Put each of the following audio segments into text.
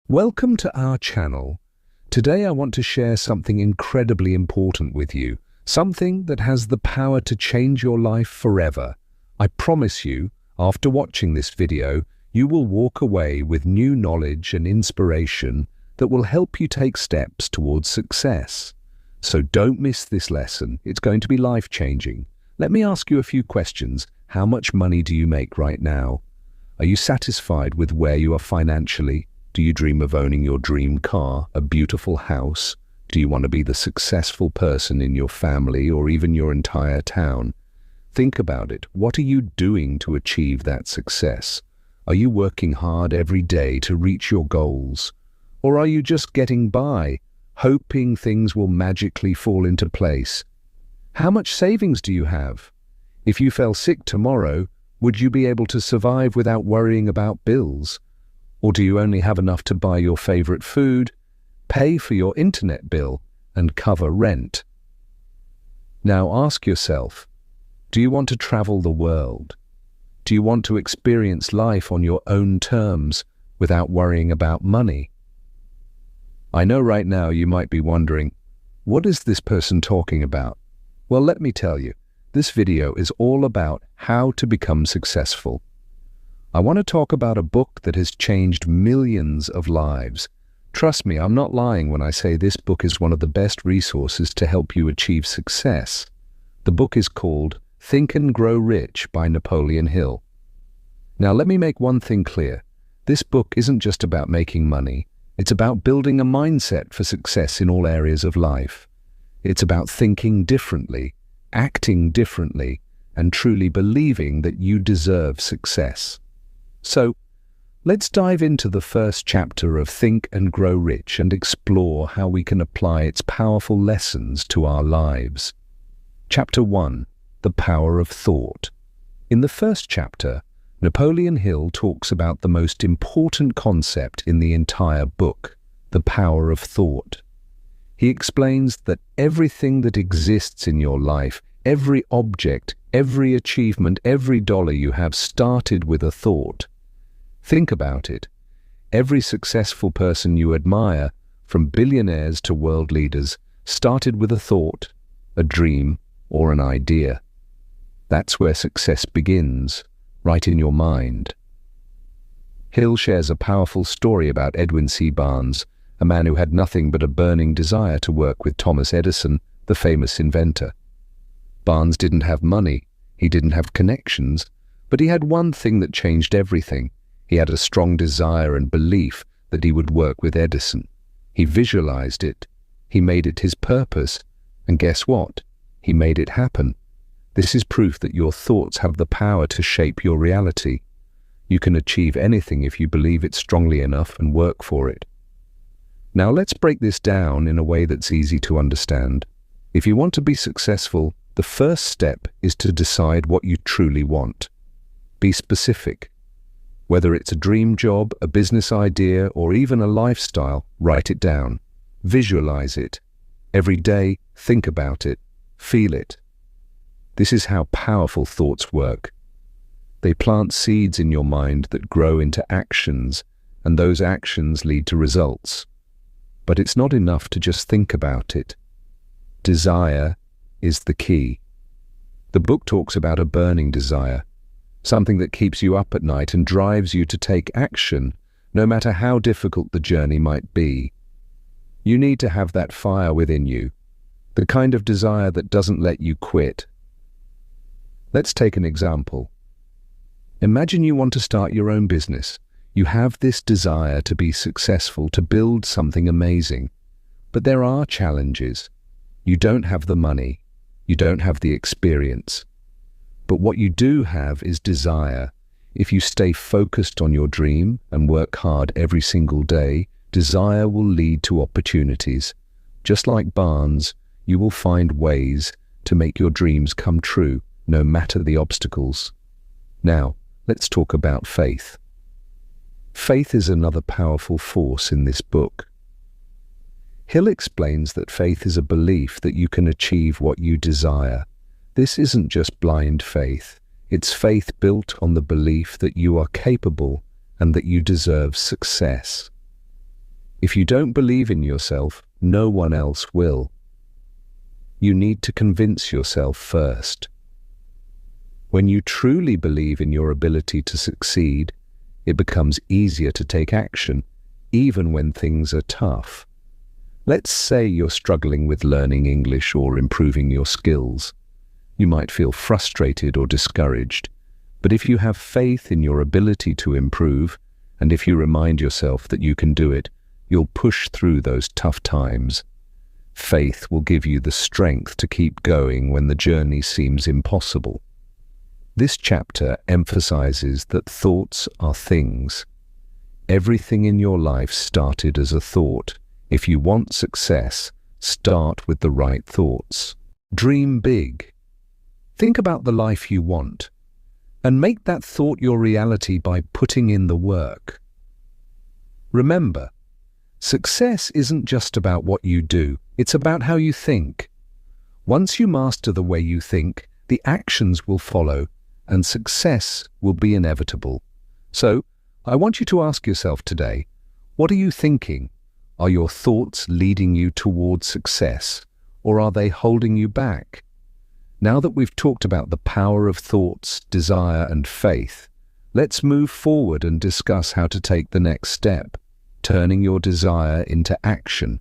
Welcome to our channel. Today I want to share something incredibly important with you, something that has the power to change your life forever. I promise you, after watching this video, you will walk away with new knowledge and inspiration that will help you take steps towards success. So don't miss this lesson. It's going to be life-changing. Let me ask you a few questions. How much money do you make right now? Are you satisfied with where you are financially? Do you dream of owning your dream car, a beautiful house? Do you want to be the successful person in your family or even your entire town? Think about it. What are you doing to achieve that success? Are you working hard every day to reach your goals? Or are you just getting by, hoping things will magically fall into place? How much savings do you have? If you fell sick tomorrow, would you be able to survive without worrying about bills? Or do you only have enough to buy your favorite food, pay for your internet bill, and cover rent? Now ask yourself, do you want to travel the world? Do you want to experience life on your own terms without worrying about money? I know right now you might be wondering, what is this person talking about? Well, let me tell you, this video is all about how to become successful. I want to talk about a book that has changed millions of lives. Trust me, I'm not lying when I say this book is one of the best resources to help you achieve success. The book is called Think and Grow Rich by Napoleon Hill. Now let me make one thing clear. This book isn't just about making money. It's about building a mindset for success in all areas of life. It's about thinking differently, acting differently, and truly believing that you deserve success. So, let's dive into the first chapter of Think and Grow Rich and explore how we can apply its powerful lessons to our lives. Chapter 1. The Power of Thought. In the first chapter, Napoleon Hill talks about the most important concept in the entire book, the power of thought. He explains that everything that exists in your life, every object, every achievement, every dollar you have started with a thought. Think about it. Every successful person you admire, from billionaires to world leaders, started with a thought, a dream, or an idea. That's where success begins, right in your mind. Hill shares a powerful story about Edwin C. Barnes, a man who had nothing but a burning desire to work with Thomas Edison, the famous inventor. Barnes didn't have money, he didn't have connections, but he had one thing that changed everything. He had a strong desire and belief that he would work with Edison. He visualized it. He made it his purpose. And guess what? He made it happen. This is proof that your thoughts have the power to shape your reality. You can achieve anything if you believe it strongly enough and work for it. Now let's break this down in a way that's easy to understand. If you want to be successful, the first step is to decide what you truly want. Be specific. Whether it's a dream job, a business idea, or even a lifestyle, write it down. Visualize it. Every day, think about it. Feel it. This is how powerful thoughts work. They plant seeds in your mind that grow into actions, and those actions lead to results. But it's not enough to just think about it. Desire is the key. The book talks about a burning desire, something that keeps you up at night and drives you to take action, no matter how difficult the journey might be. You need to have that fire within you, the kind of desire that doesn't let you quit. Let's take an example. Imagine you want to start your own business. You have this desire to be successful, to build something amazing. But there are challenges. You don't have the money. You don't have the experience. But what you do have is desire. If you stay focused on your dream and work hard every single day, desire will lead to opportunities. Just like Barnes, you will find ways to make your dreams come true, no matter the obstacles. Now, let's talk about faith. Faith is another powerful force in this book. Hill explains that faith is a belief that you can achieve what you desire. This isn't just blind faith. It's faith built on the belief that you are capable and that you deserve success. If you don't believe in yourself, no one else will. You need to convince yourself first. When you truly believe in your ability to succeed, it becomes easier to take action, even when things are tough. Let's say you're struggling with learning English or improving your skills. You might feel frustrated or discouraged, but if you have faith in your ability to improve, and if you remind yourself that you can do it, you'll push through those tough times. Faith will give you the strength to keep going when the journey seems impossible. This chapter emphasizes that thoughts are things. Everything in your life started as a thought. If you want success, start with the right thoughts. Dream big. Think about the life you want, and make that thought your reality by putting in the work. Remember, success isn't just about what you do, it's about how you think. Once you master the way you think, the actions will follow, and success will be inevitable. So, I want you to ask yourself today, what are you thinking? Are your thoughts leading you towards success, or are they holding you back? Now that we've talked about the power of thoughts, desire, and faith, let's move forward and discuss how to take the next step, turning your desire into action.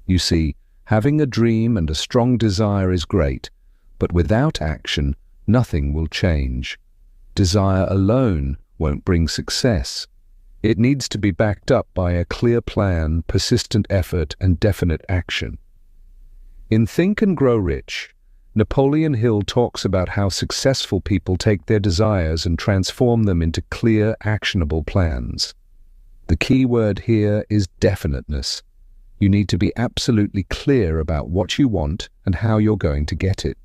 You see, having a dream and a strong desire is great, but without action, nothing will change. Desire alone won't bring success. It needs to be backed up by a clear plan, persistent effort, and definite action. In Think and Grow Rich, Napoleon Hill talks about how successful people take their desires and transform them into clear, actionable plans. The key word here is definiteness. You need to be absolutely clear about what you want and how you're going to get it.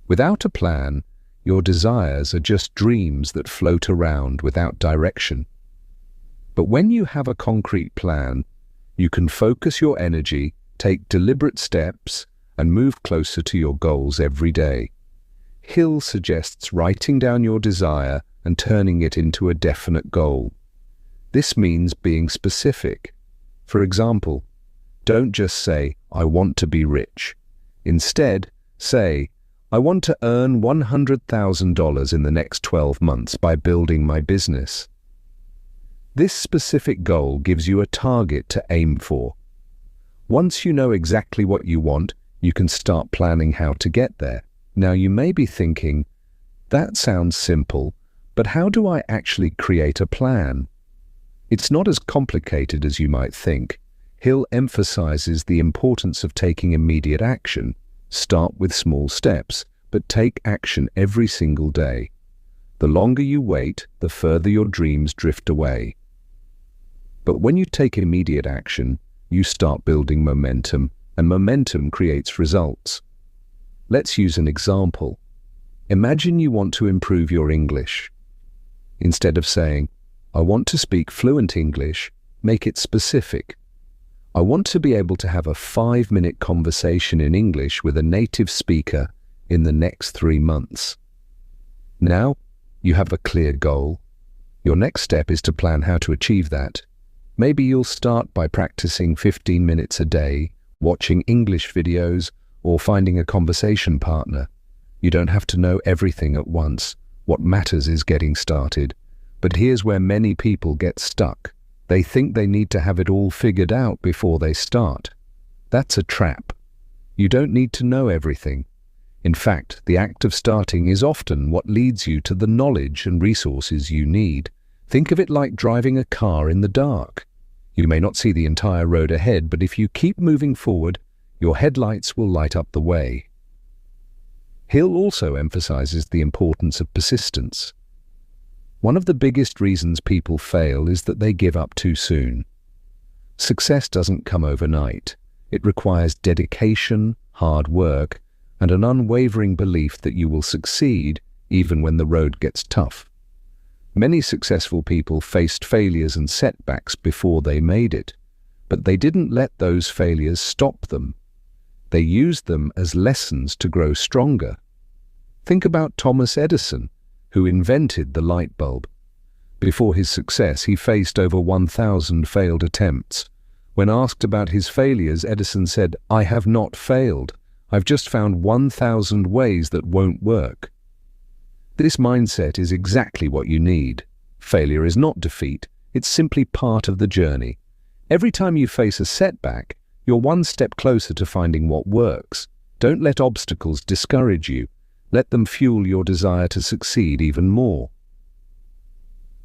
Without a plan, your desires are just dreams that float around without direction. But when you have a concrete plan, you can focus your energy, take deliberate steps, and move closer to your goals every day. Hill suggests writing down your desire and turning it into a definite goal. This means being specific. For example, don't just say, "I want to be rich." Instead, say, "I want to earn $100,000 in the next 12 months by building my business." This specific goal gives you a target to aim for. Once you know exactly what you want, you can start planning how to get there. Now you may be thinking, that sounds simple, but how do I actually create a plan? It's not as complicated as you might think. Hill emphasizes the importance of taking immediate action. Start with small steps, but take action every single day. The longer you wait, the further your dreams drift away. But when you take immediate action, you start building momentum, and momentum creates results. Let's use an example. Imagine you want to improve your English. Instead of saying, "I want to speak fluent English," make it specific. "I want to be able to have a 5-minute conversation in English with a native speaker in the next 3 months." Now, you have a clear goal. Your next step is to plan how to achieve that. Maybe you'll start by practicing 15 minutes a day, watching English videos, or finding a conversation partner. You don't have to know everything at once. What matters is getting started. But here's where many people get stuck. They think they need to have it all figured out before they start. That's a trap. You don't need to know everything. In fact, the act of starting is often what leads you to the knowledge and resources you need. Think of it like driving a car in the dark. You may not see the entire road ahead, but if you keep moving forward, your headlights will light up the way. Hill also emphasizes the importance of persistence. One of the biggest reasons people fail is that they give up too soon. Success doesn't come overnight. It requires dedication, hard work, and an unwavering belief that you will succeed even when the road gets tough. Many successful people faced failures and setbacks before they made it, but they didn't let those failures stop them. They used them as lessons to grow stronger. Think about Thomas Edison, who invented the light bulb. Before his success, he faced over 1,000 failed attempts. When asked about his failures, Edison said, "I have not failed. I've just found 1,000 ways that won't work." This mindset is exactly what you need. Failure is not defeat, it's simply part of the journey. Every time you face a setback, you're one step closer to finding what works. Don't let obstacles discourage you. Let them fuel your desire to succeed even more.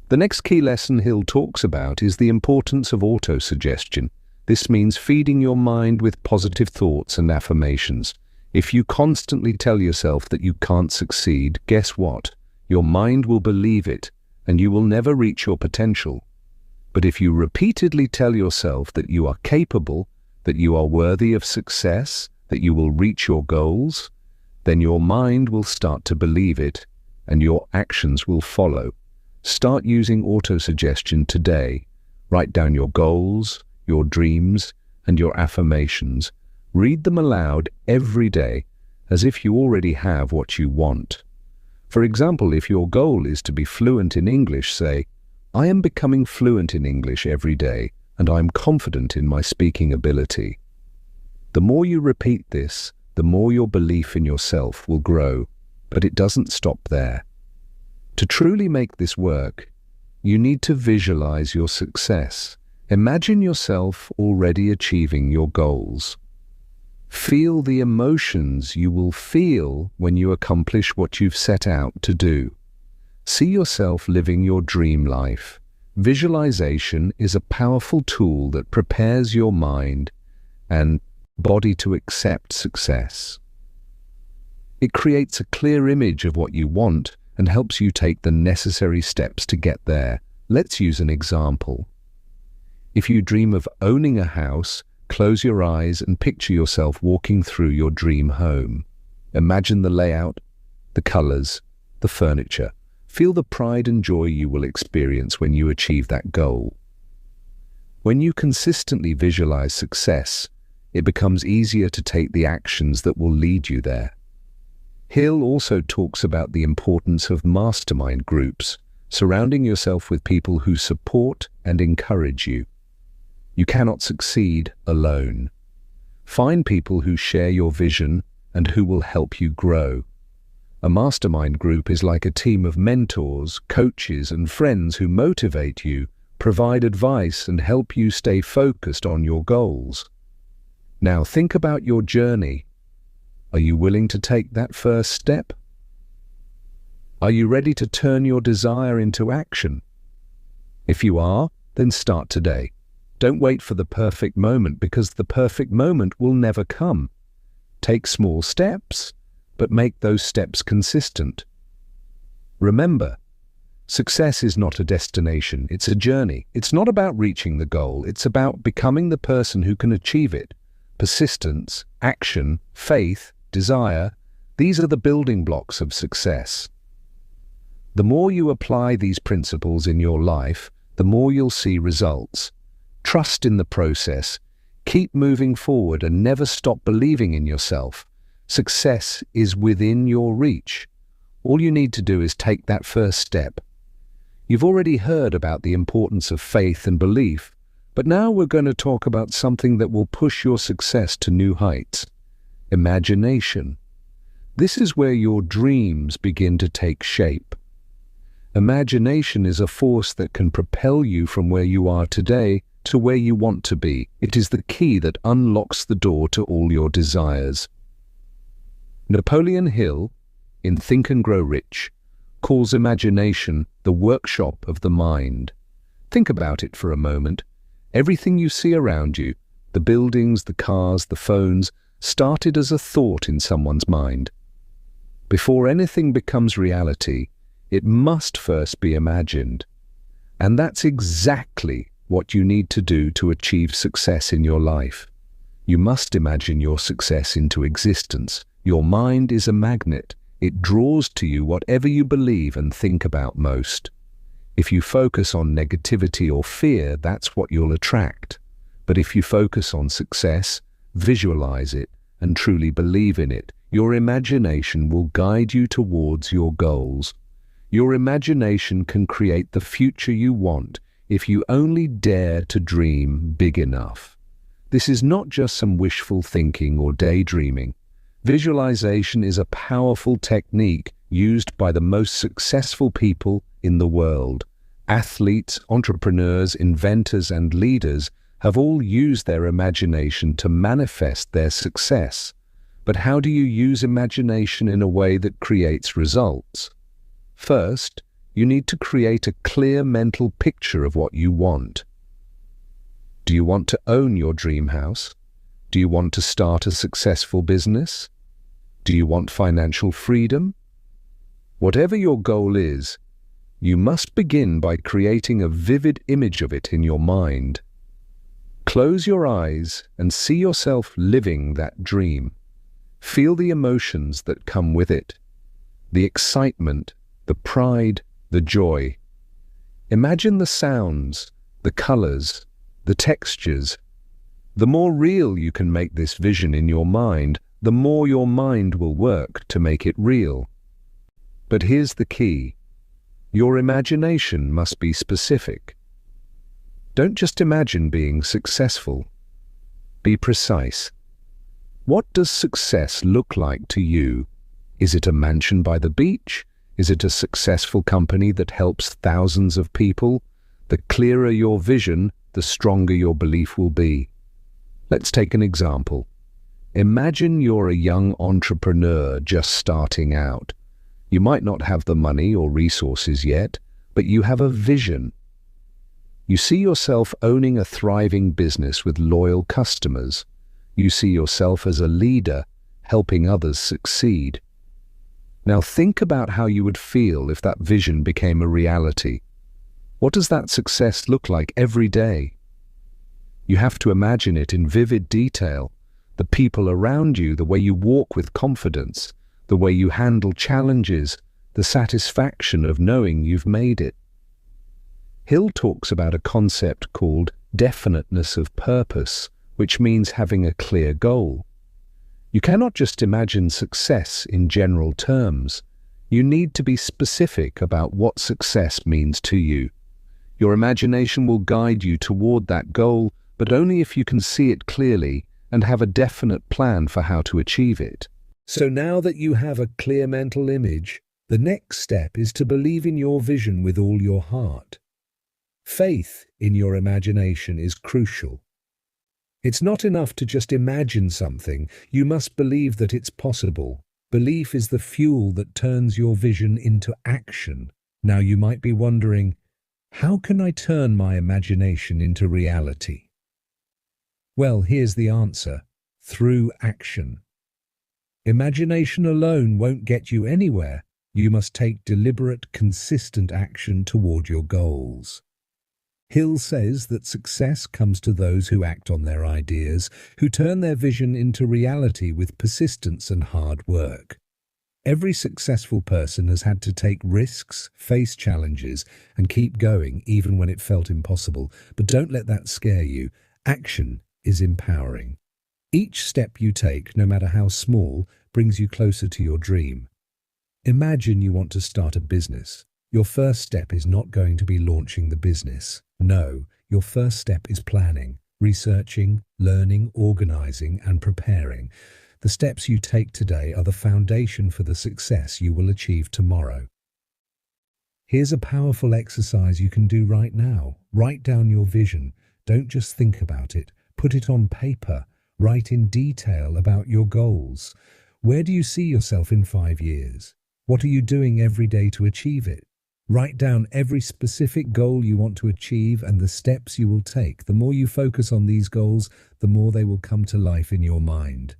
The next key lesson Hill talks about is the importance of autosuggestion. This means feeding your mind with positive thoughts and affirmations. If you constantly tell yourself that you can't succeed, guess what? Your mind will believe it, and you will never reach your potential. But if you repeatedly tell yourself that you are capable, that you are worthy of success, that you will reach your goals, then your mind will start to believe it, and your actions will follow. Start using autosuggestion today. Write down your goals, your dreams, and your affirmations. Read them aloud every day, as if you already have what you want. For example, if your goal is to be fluent in English, say, "I am becoming fluent in English every day, and I am confident in my speaking ability." The more you repeat this, the more your belief in yourself will grow, but it doesn't stop there. To truly make this work, you need to visualize your success. Imagine yourself already achieving your goals. Feel the emotions you will feel when you accomplish what you've set out to do. See yourself living your dream life. Visualization is a powerful tool that prepares your mind and body to accept success. It creates a clear image of what you want and helps you take the necessary steps to get there. Let's use an example. If you dream of owning a house, close your eyes and picture yourself walking through your dream home. Imagine the layout, the colors, the furniture. Feel the pride and joy you will experience when you achieve that goal. When you consistently visualize success, it becomes easier to take the actions that will lead you there. Hill also talks about the importance of mastermind groups, surrounding yourself with people who support and encourage you. You cannot succeed alone. Find people who share your vision and who will help you grow. A mastermind group is like a team of mentors, coaches, and friends who motivate you, provide advice, and help you stay focused on your goals. Now think about your journey. Are you willing to take that first step? Are you ready to turn your desire into action? If you are, then start today. Don't wait for the perfect moment, because the perfect moment will never come. Take small steps, but make those steps consistent. Remember, success is not a destination, it's a journey. It's not about reaching the goal, it's about becoming the person who can achieve it. Persistence, action, faith, desire, these are the building blocks of success. The more you apply these principles in your life, the more you'll see results. Trust in the process, keep moving forward, and never stop believing in yourself. Success is within your reach. All you need to do is take that first step. You've already heard about the importance of faith and belief, but now we're going to talk about something that will push your success to new heights. Imagination. This is where your dreams begin to take shape. Imagination is a force that can propel you from where you are today to where you want to be. It is the key that unlocks the door to all your desires. Napoleon Hill, in Think and Grow Rich, calls imagination the workshop of the mind. Think about it for a moment. Everything you see around you, the buildings, the cars, the phones, started as a thought in someone's mind. Before anything becomes reality, it must first be imagined. And that's exactly what you need to do to achieve success in your life. You must imagine your success into existence. Your mind is a magnet. It draws to you whatever you believe and think about most. If you focus on negativity or fear, that's what you'll attract. But if you focus on success, visualize it, and truly believe in it, your imagination will guide you towards your goals. Your imagination can create the future you want if you only dare to dream big enough. This is not just some wishful thinking or daydreaming. Visualization is a powerful technique used by the most successful people in the world. Athletes, entrepreneurs, inventors, and leaders have all used their imagination to manifest their success. But how do you use imagination in a way that creates results? First, you need to create a clear mental picture of what you want. Do you want to own your dream house? Do you want to start a successful business? Do you want financial freedom? Whatever your goal is, you must begin by creating a vivid image of it in your mind. Close your eyes and see yourself living that dream. Feel the emotions that come with it, the excitement, the pride, the joy. Imagine the sounds, the colors, the textures. The more real you can make this vision in your mind, the more your mind will work to make it real. But here's the key. Your imagination must be specific. Don't just imagine being successful. Be precise. What does success look like to you? Is it a mansion by the beach? Is it a successful company that helps thousands of people? The clearer your vision, the stronger your belief will be. Let's take an example. Imagine you're a young entrepreneur just starting out. You might not have the money or resources yet, but you have a vision. You see yourself owning a thriving business with loyal customers. You see yourself as a leader, helping others succeed. Now think about how you would feel if that vision became a reality. What does that success look like every day? You have to imagine it in vivid detail. The people around you, the way you walk with confidence, the way you handle challenges, the satisfaction of knowing you've made it. Hill talks about a concept called definiteness of purpose, which means having a clear goal. You cannot just imagine success in general terms. You need to be specific about what success means to you. Your imagination will guide you toward that goal, but only if you can see it clearly and have a definite plan for how to achieve it. So now that you have a clear mental image, the next step is to believe in your vision with all your heart. Faith in your imagination is crucial. It's not enough to just imagine something. You must believe that it's possible. Belief is the fuel that turns your vision into action. Now you might be wondering, how can I turn my imagination into reality? Well, here's the answer. Through action. Imagination alone won't get you anywhere. You must take deliberate, consistent action toward your goals. Hill says that success comes to those who act on their ideas, who turn their vision into reality with persistence and hard work. Every successful person has had to take risks, face challenges, and keep going even when it felt impossible. But don't let that scare you. Action is empowering. Each step you take, no matter how small, brings you closer to your dream. Imagine you want to start a business. Your first step is not going to be launching the business. No, your first step is planning, researching, learning, organizing, and preparing. The steps you take today are the foundation for the success you will achieve tomorrow. Here's a powerful exercise you can do right now. Write down your vision. Don't just think about it. Put it on paper. Write in detail about your goals. Where do you see yourself in 5 years? What are you doing every day to achieve it? Write down every specific goal you want to achieve and the steps you will take. The more you focus on these goals, the more they will come to life in your mind.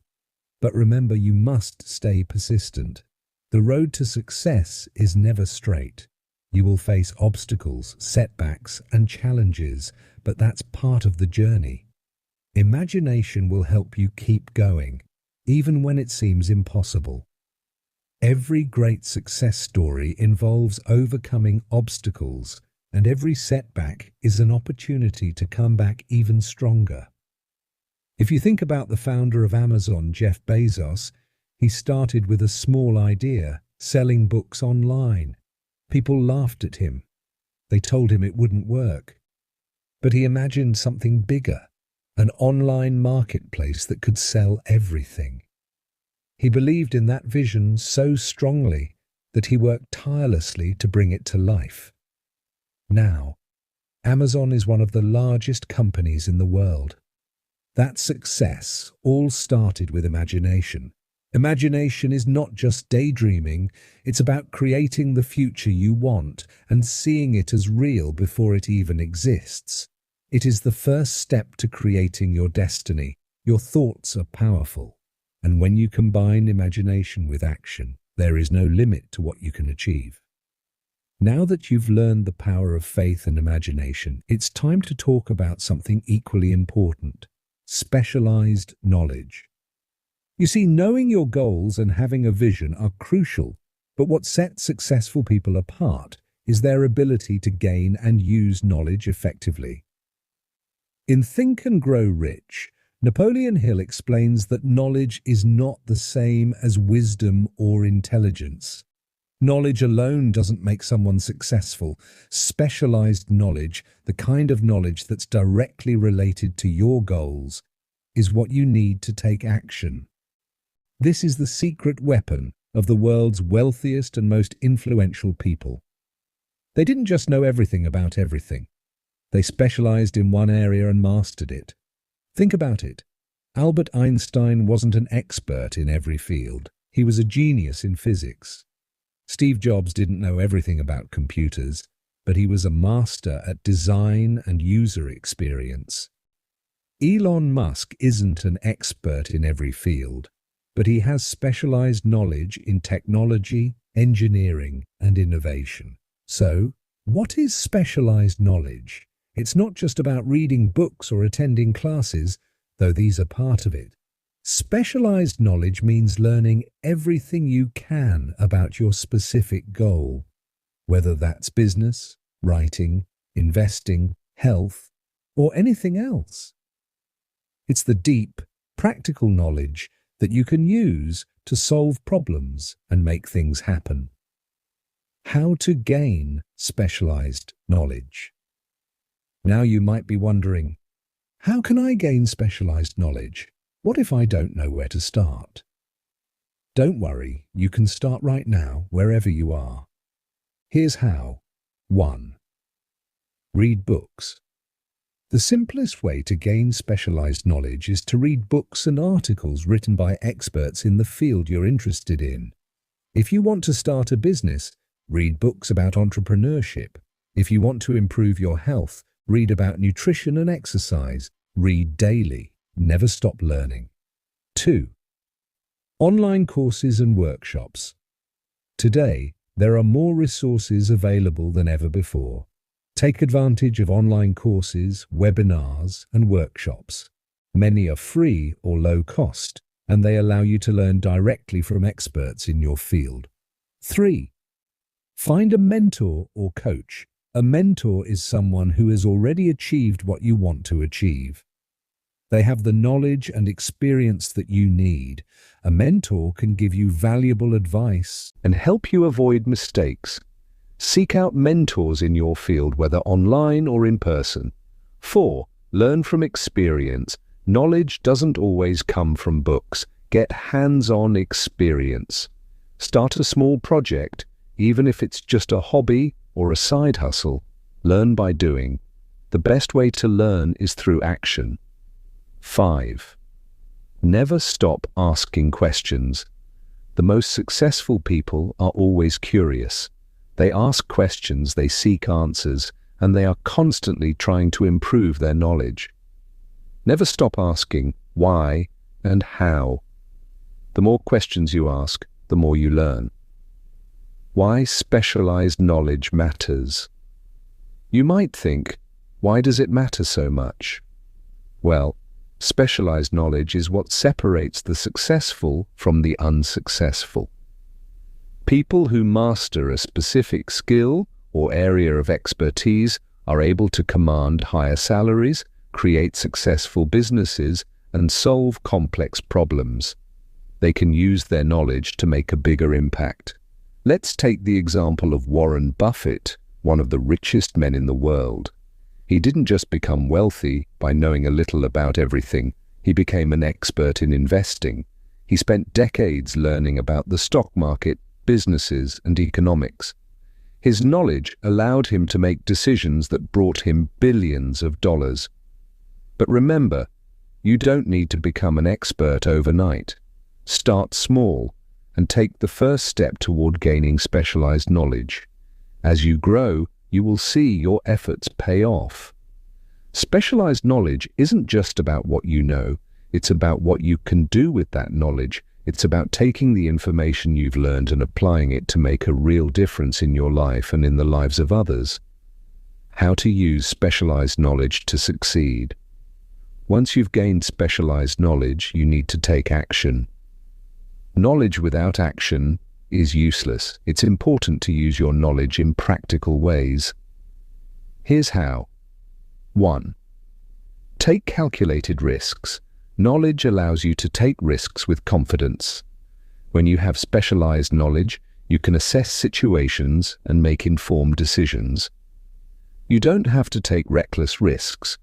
But remember, you must stay persistent. The road to success is never straight. You will face obstacles, setbacks, and challenges, but that's part of the journey. Imagination will help you keep going, even when it seems impossible. Every great success story involves overcoming obstacles, and every setback is an opportunity to come back even stronger. If you think about the founder of Amazon, Jeff Bezos, he started with a small idea, selling books online. People laughed at him. They told him it wouldn't work. But he imagined something bigger, an online marketplace that could sell everything. He believed in that vision so strongly that he worked tirelessly to bring it to life. Now, Amazon is one of the largest companies in the world. That success all started with imagination. Imagination is not just daydreaming, it's about creating the future you want and seeing it as real before it even exists. It is the first step to creating your destiny. Your thoughts are powerful, and when you combine imagination with action, there is no limit to what you can achieve. Now that you've learned the power of faith and imagination, it's time to talk about something equally important: specialized knowledge. You see, knowing your goals and having a vision are crucial, but what sets successful people apart is their ability to gain and use knowledge effectively. In Think and Grow Rich, Napoleon Hill explains that knowledge is not the same as wisdom or intelligence. Knowledge alone doesn't make someone successful. Specialized knowledge, the kind of knowledge that's directly related to your goals, is what you need to take action. This is the secret weapon of the world's wealthiest and most influential people. They didn't just know everything about everything. They specialized in one area and mastered it. Think about it. Albert Einstein wasn't an expert in every field. He was a genius in physics. Steve Jobs didn't know everything about computers, but he was a master at design and user experience. Elon Musk isn't an expert in every field, but he has specialized knowledge in technology, engineering, and innovation. So, what is specialized knowledge? It's not just about reading books or attending classes, though these are part of it. Specialized knowledge means learning everything you can about your specific goal, whether that's business, writing, investing, health, or anything else. It's the deep, practical knowledge that you can use to solve problems and make things happen. How to gain specialized knowledge. Now you might be wondering, how can I gain specialized knowledge? What if I don't know where to start? Don't worry, you can start right now, wherever you are. Here's how. 1. Read books. The simplest way to gain specialized knowledge is to read books and articles written by experts in the field you're interested in. If you want to start a business, read books about entrepreneurship. If you want to improve your health, read about nutrition and exercise. Read daily. Never stop learning. 2. Online courses and workshops. Today, there are more resources available than ever before. Take advantage of online courses, webinars, and workshops. Many are free or low cost, and they allow you to learn directly from experts in your field. 3. Find a mentor or coach. A mentor is someone who has already achieved what you want to achieve. They have the knowledge and experience that you need. A mentor can give you valuable advice and help you avoid mistakes. Seek out mentors in your field, whether online or in person. 4. Learn from experience. Knowledge doesn't always come from books. Get hands-on experience. Start a small project, even if it's just a hobby or a side hustle. Learn by doing. The best way to learn is through action. 5. Never stop asking questions. The most successful people are always curious. They ask questions, they seek answers, and they are constantly trying to improve their knowledge. Never stop asking why and how. The more questions you ask, the more you learn. Why specialized knowledge matters. You might think, why does it matter so much? Well, specialized knowledge is what separates the successful from the unsuccessful. People who master a specific skill or area of expertise are able to command higher salaries, create successful businesses, and solve complex problems. They can use their knowledge to make a bigger impact. Let's take the example of Warren Buffett, one of the richest men in the world. He didn't just become wealthy by knowing a little about everything. He became an expert in investing. He spent decades learning about the stock market, businesses, and economics. His knowledge allowed him to make decisions that brought him billions of dollars. But remember, you don't need to become an expert overnight. Start small and take the first step toward gaining specialized knowledge. As you grow, you will see your efforts pay off. Specialized knowledge isn't just about what you know, it's about what you can do with that knowledge. It's about taking the information you've learned and applying it to make a real difference in your life and in the lives of others. How to use specialized knowledge to succeed. Once you've gained specialized knowledge, you need to take action. Knowledge without action is useless. It's important to use your knowledge in practical ways. Here's how. 1. Take calculated risks. Knowledge allows you to take risks with confidence. When you have specialized knowledge, you can assess situations and make informed decisions. You don't have to take reckless risks,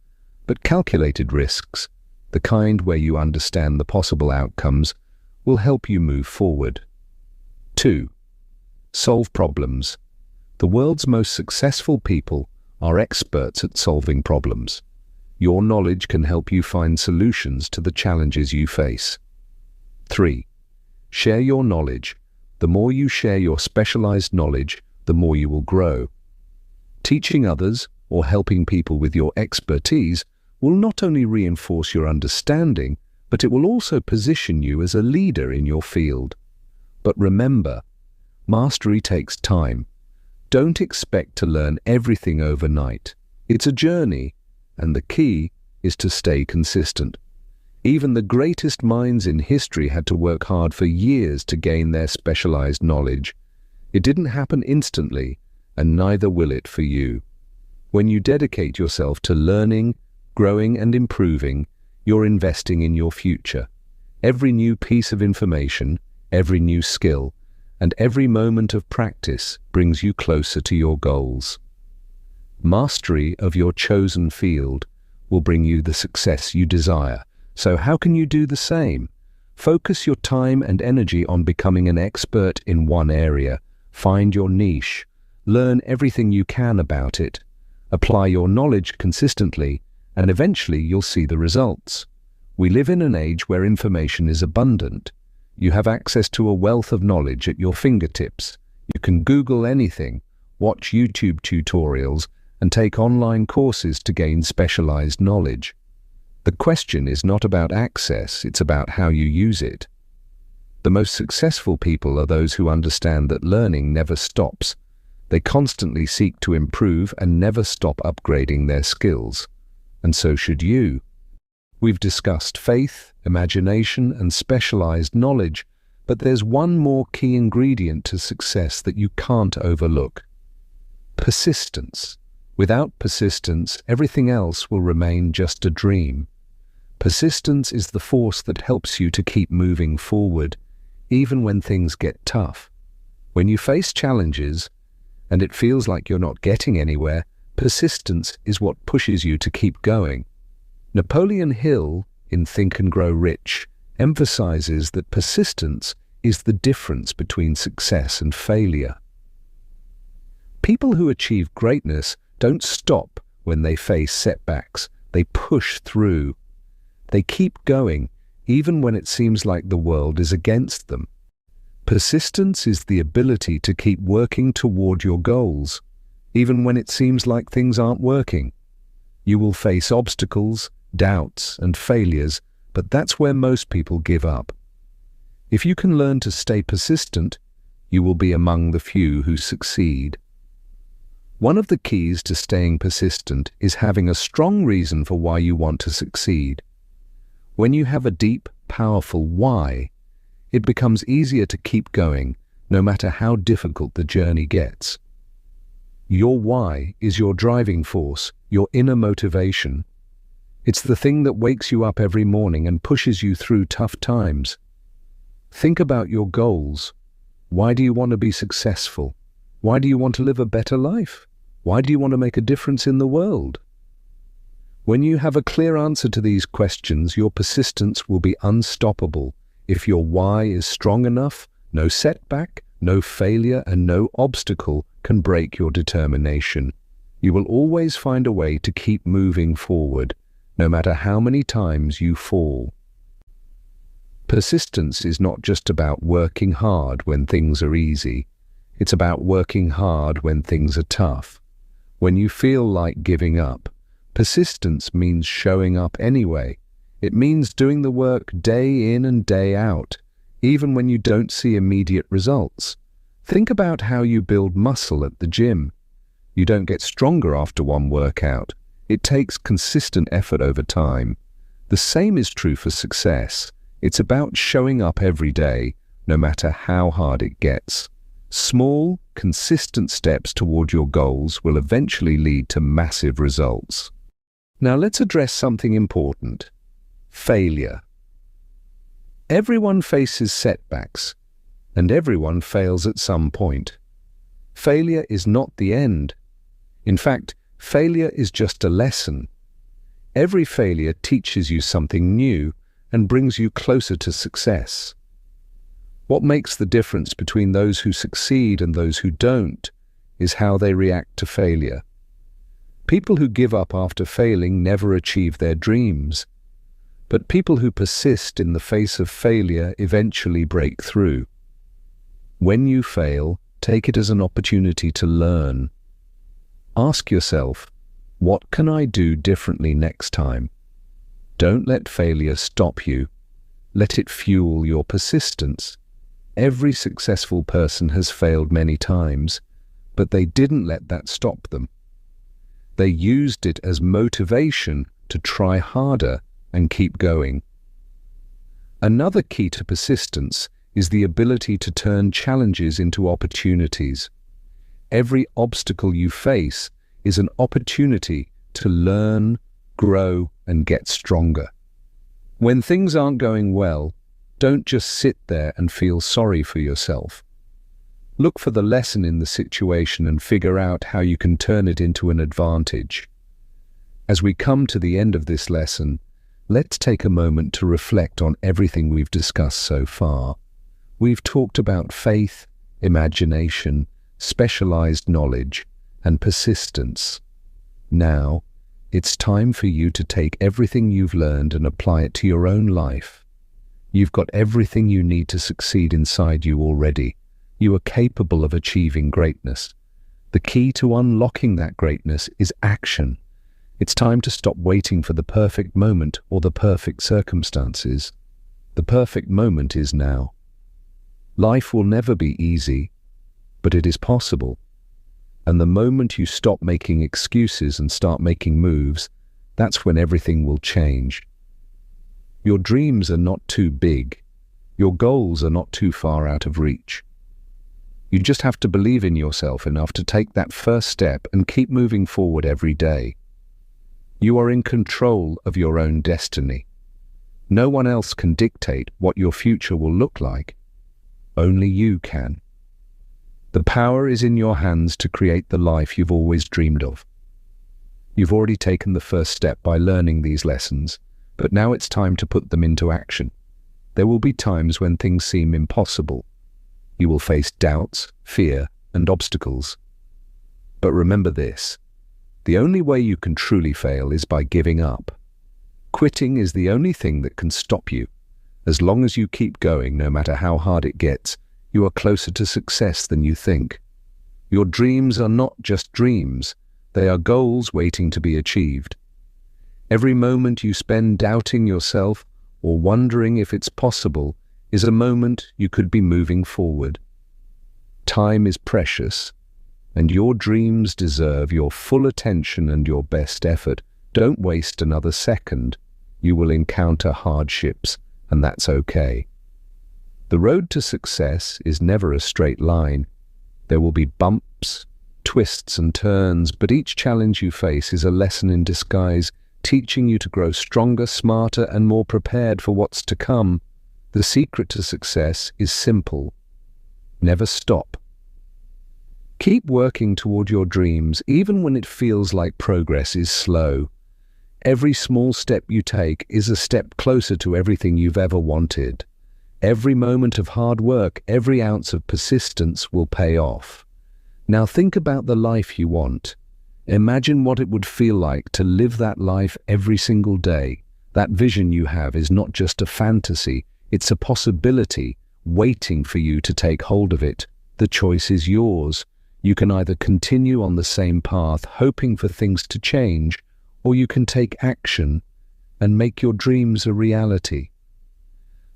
but calculated risks, the kind where you understand the possible outcomes, will help you move forward. 2. Solve problems. The world's most successful people are experts at solving problems. Your knowledge can help you find solutions to the challenges you face. 3. Share your knowledge. The more you share your specialized knowledge, the more you will grow. Teaching others or helping people with your expertise will not only reinforce your understanding, but it will also position you as a leader in your field. But remember, mastery takes time. Don't expect to learn everything overnight. It's a journey, and the key is to stay consistent. Even the greatest minds in history had to work hard for years to gain their specialized knowledge. It didn't happen instantly, and neither will it for you. When you dedicate yourself to learning, growing, and improving, you're investing in your future. Every new piece of information, every new skill, and every moment of practice brings you closer to your goals. Mastery of your chosen field will bring you the success you desire. So how can you do the same? Focus your time and energy on becoming an expert in one area. Find your niche. Learn everything you can about it. Apply your knowledge consistently, and eventually you'll see the results. We live in an age where information is abundant. You have access to a wealth of knowledge at your fingertips. You can Google anything, watch YouTube tutorials, and take online courses to gain specialized knowledge. The question is not about access, it's about how you use it. The most successful people are those who understand that learning never stops. They constantly seek to improve and never stop upgrading their skills. And so should you. We've discussed faith, imagination, and specialized knowledge, but there's one more key ingredient to success that you can't overlook. Persistence. Without persistence, everything else will remain just a dream. Persistence is the force that helps you to keep moving forward, even when things get tough. When you face challenges, and it feels like you're not getting anywhere, persistence is what pushes you to keep going. Napoleon Hill, in Think and Grow Rich, emphasizes that persistence is the difference between success and failure. People who achieve greatness don't stop when they face setbacks. They push through. They keep going, even when it seems like the world is against them. Persistence is the ability to keep working toward your goals, even when it seems like things aren't working. You will face obstacles, doubts, and failures, but that's where most people give up. If you can learn to stay persistent, you will be among the few who succeed. One of the keys to staying persistent is having a strong reason for why you want to succeed. When you have a deep, powerful why, it becomes easier to keep going, no matter how difficult the journey gets. Your why is your driving force, your inner motivation. It's the thing that wakes you up every morning and pushes you through tough times. Think about your goals. Why do you want to be successful? Why do you want to live a better life? Why do you want to make a difference in the world? When you have a clear answer to these questions, your persistence will be unstoppable. If your why is strong enough, no setback, no failure, and no obstacle can break your determination. You will always find a way to keep moving forward, no matter how many times you fall. Persistence is not just about working hard when things are easy. It's about working hard when things are tough. When you feel like giving up, persistence means showing up anyway. It means doing the work day in and day out, even when you don't see immediate results. Think about how you build muscle at the gym. You don't get stronger after one workout. It takes consistent effort over time. The same is true for success. It's about showing up every day, no matter how hard it gets. Small, consistent steps toward your goals will eventually lead to massive results. Now let's address something important: failure. Everyone faces setbacks, and everyone fails at some point. Failure is not the end. In fact, failure is just a lesson. Every failure teaches you something new and brings you closer to success. What makes the difference between those who succeed and those who don't is how they react to failure. People who give up after failing never achieve their dreams, but people who persist in the face of failure eventually break through. When you fail, take it as an opportunity to learn. Ask yourself, what can I do differently next time? Don't let failure stop you. Let it fuel your persistence. Every successful person has failed many times, but they didn't let that stop them. They used it as motivation to try harder and keep going. Another key to persistence is the ability to turn challenges into opportunities. Every obstacle you face is an opportunity to learn, grow, and get stronger. When things aren't going well, don't just sit there and feel sorry for yourself. Look for the lesson in the situation and figure out how you can turn it into an advantage. As we come to the end of this lesson, let's take a moment to reflect on everything we've discussed so far. We've talked about faith, imagination, specialized knowledge, and persistence. Now, it's time for you to take everything you've learned and apply it to your own life. You've got everything you need to succeed inside you already. You are capable of achieving greatness. The key to unlocking that greatness is action. It's time to stop waiting for the perfect moment or the perfect circumstances. The perfect moment is now. Life will never be easy, but it is possible. And the moment you stop making excuses and start making moves, that's when everything will change. Your dreams are not too big. Your goals are not too far out of reach. You just have to believe in yourself enough to take that first step and keep moving forward every day. You are in control of your own destiny. No one else can dictate what your future will look like. Only you can. The power is in your hands to create the life you've always dreamed of. You've already taken the first step by learning these lessons, but now it's time to put them into action. There will be times when things seem impossible. You will face doubts, fear, and obstacles. But remember this: the only way you can truly fail is by giving up. Quitting is the only thing that can stop you. As long as you keep going, no matter how hard it gets, you are closer to success than you think. Your dreams are not just dreams. They are goals waiting to be achieved. Every moment you spend doubting yourself or wondering if it's possible is a moment you could be moving forward. Time is precious, and your dreams deserve your full attention and your best effort. Don't waste another second. You will encounter hardships, and that's okay. The road to success is never a straight line. There will be bumps, twists and turns, but each challenge you face is a lesson in disguise, teaching you to grow stronger, smarter, and more prepared for what's to come. The secret to success is simple. Never stop. Keep working toward your dreams, even when it feels like progress is slow. Every small step you take is a step closer to everything you've ever wanted. Every moment of hard work, every ounce of persistence will pay off. Now think about the life you want. Imagine what it would feel like to live that life every single day. That vision you have is not just a fantasy, it's a possibility waiting for you to take hold of it. The choice is yours. You can either continue on the same path, hoping for things to change, or you can take action and make your dreams a reality.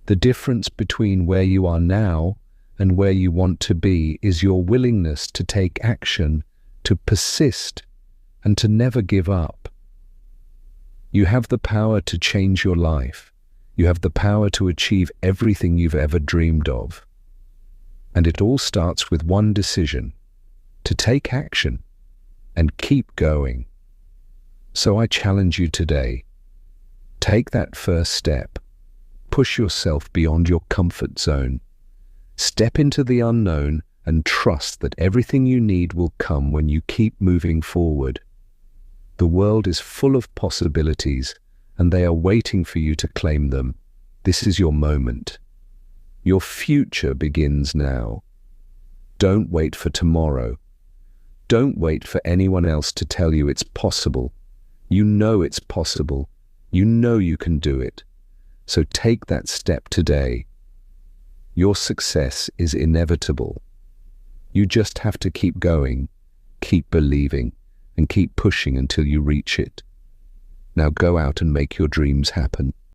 The difference between where you are now and where you want to be is your willingness to take action, to persist, and to never give up. You have the power to change your life. You have the power to achieve everything you've ever dreamed of. And it all starts with one decision: to take action and keep going. So I challenge you today. Take that first step. Push yourself beyond your comfort zone. Step into the unknown and trust that everything you need will come when you keep moving forward. The world is full of possibilities, and they are waiting for you to claim them. This is your moment. Your future begins now. Don't wait for tomorrow. Don't wait for anyone else to tell you it's possible. You know it's possible. You know you can do it. So take that step today. Your success is inevitable. You just have to keep going, keep believing, and keep pushing until you reach it. Now go out and make your dreams happen.